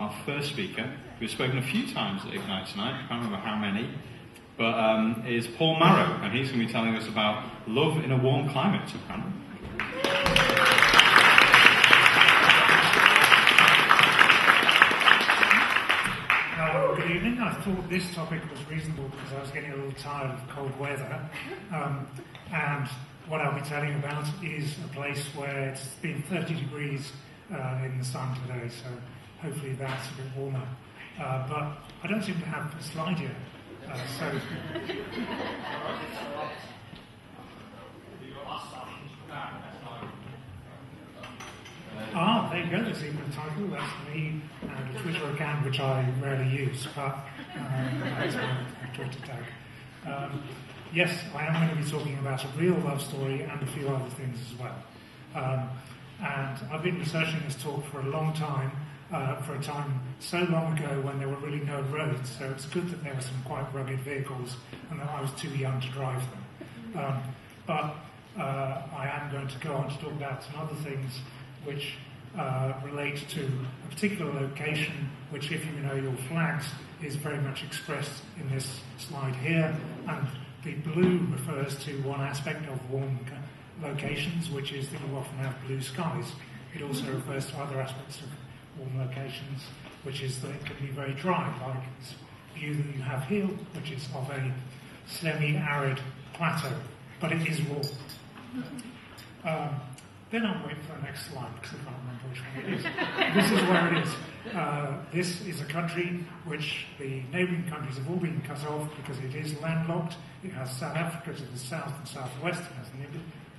our first speaker, who's spoken a few times at Ignite tonight, I can't remember how many, but is Paul Marrow, and he's going to be telling us about love in a warm climate. So, Cameron. Good evening. I thought this topic was reasonable because I was getting a little tired of cold weather. And what I'll be telling you about is a place where it's been 30 degrees in the sun today, so hopefully that's a bit warmer. But I don't seem to have a slide yet. There you go, there's even a title, that's me, and a Twitter account which I rarely use, but that's my Twitter tag. Yes, I am going to be talking about a real love story and a few other things as well. And I've been researching this talk for a long time, for a time so long ago when there were really no roads, so it's good that there were some quite rugged vehicles and that I was too young to drive them. But I am going to go on to talk about some other things which relate to a particular location, which, if you know your flags, is very much expressed in this slide here. And the blue refers to one aspect of warm locations, which is that you often have blue skies. It also refers to other aspects of warm locations, which is that it can be very dry, like this view that you have here, which is of a semi-arid plateau, but it is warm. Then I'll wait for the next slide because I can't remember which one it is. This is where it is. This is a country which the neighbouring countries have all been cut off because it is landlocked. It has South Africa to the south and southwest. It has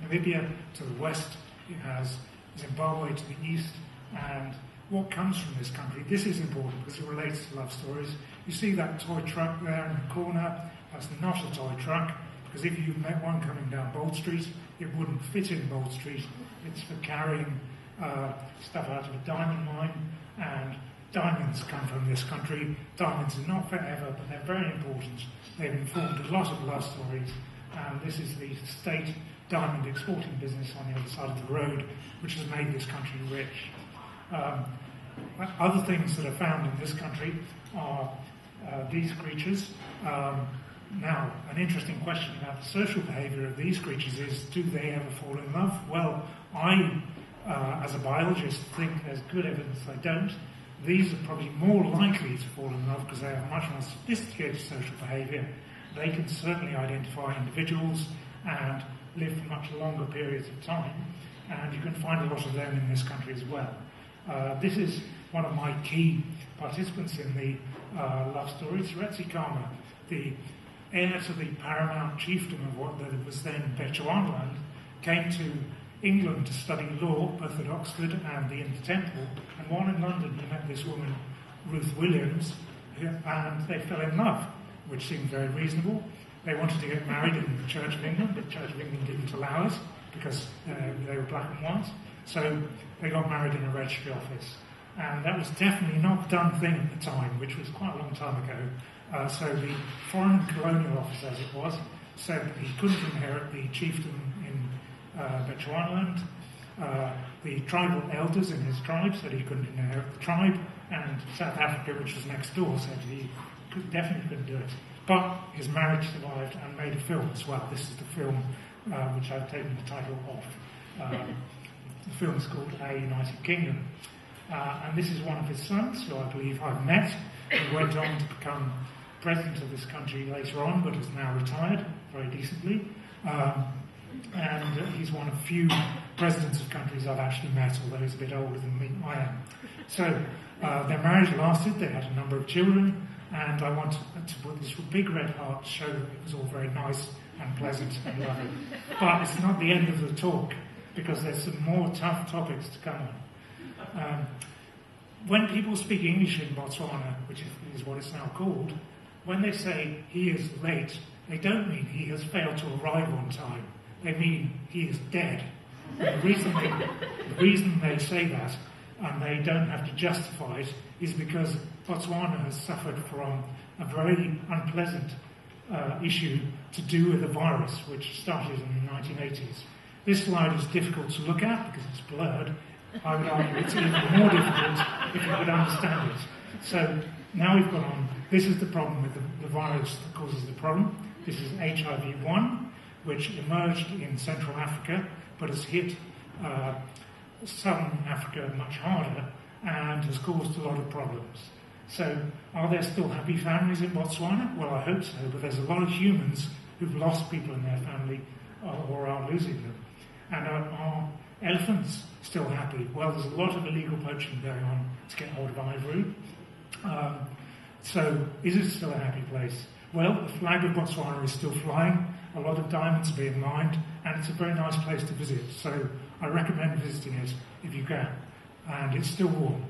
Namibia to the west. It has Zimbabwe to the east. And what comes from this country, this is important because it relates to love stories. You see that toy truck there in the corner? That's not a toy truck, because if you met one coming down Bold Street, it wouldn't fit in Bold Street. It's for carrying stuff out of a diamond mine, and diamonds come from this country. Diamonds are not forever, but they're very important. They've informed a lot of love stories, and this is the state diamond exporting business on the other side of the road, which has made this country rich. Other things that are found in this country are these creatures. Now, an interesting question about the social behaviour of these creatures is, do they ever fall in love? Well, I, as a biologist, think there's good evidence they don't. These are probably more likely to fall in love because they have much more sophisticated social behaviour. They can certainly identify individuals and live for much longer periods of time, and you can find a lot of them in this country as well. This is one of my key participants in the love story, Seretse Khama, the heir to the paramount chiefdom of what was then Bechuanaland, came to England to study law, both at Oxford and in the Temple, and while in London he met this woman, Ruth Williams, and they fell in love, which seemed very reasonable. They wanted to get married in the Church of England, but the Church of England didn't allow it because they were black and white, so they got married in a registry office. And that was definitely not the done thing at the time, which was quite a long time ago. So the foreign colonial officer, as it was, said that he couldn't inherit the chiefdom in Bechuanaland. The tribal elders in his tribe said he couldn't inherit the tribe, and South Africa, which was next door, said he definitely couldn't do it. But his marriage survived and made a film as well. This is the film which I've taken the title off. The film is called A United Kingdom. And this is one of his sons, who I believe I've met, who went on to become president of this country later on, but is now retired very decently. And he's one of few presidents of countries I've actually met, although he's a bit older than I am. So their marriage lasted, they had a number of children, and I want to put this big red heart to show that it was all very nice and pleasant and lovely. But it's not the end of the talk, because there's some more tough topics to come on. When people speak English in Botswana, which is what it's now called, when they say he is late, they don't mean he has failed to arrive on time. They mean he is dead. And the reason they say that, and they don't have to justify it, is because Botswana has suffered from a very unpleasant issue to do with a virus which started in the 1980s. This slide is difficult to look at because it's blurred, I would argue it's even more difficult if you could understand it. So now we've got on, this is the problem with the virus that causes the problem. This is HIV-1, which emerged in Central Africa, but has hit Southern Africa much harder and has caused a lot of problems. So are there still happy families in Botswana? Well, I hope so, but there's a lot of humans who've lost people in their family or are losing them. And are elephants still happy? Well, there's a lot of illegal poaching going on to get hold of ivory. So is it still a happy place? Well, the flag of Botswana is still flying, a lot of diamonds are being mined, and it's a very nice place to visit. So I recommend visiting it if you can. And it's still warm.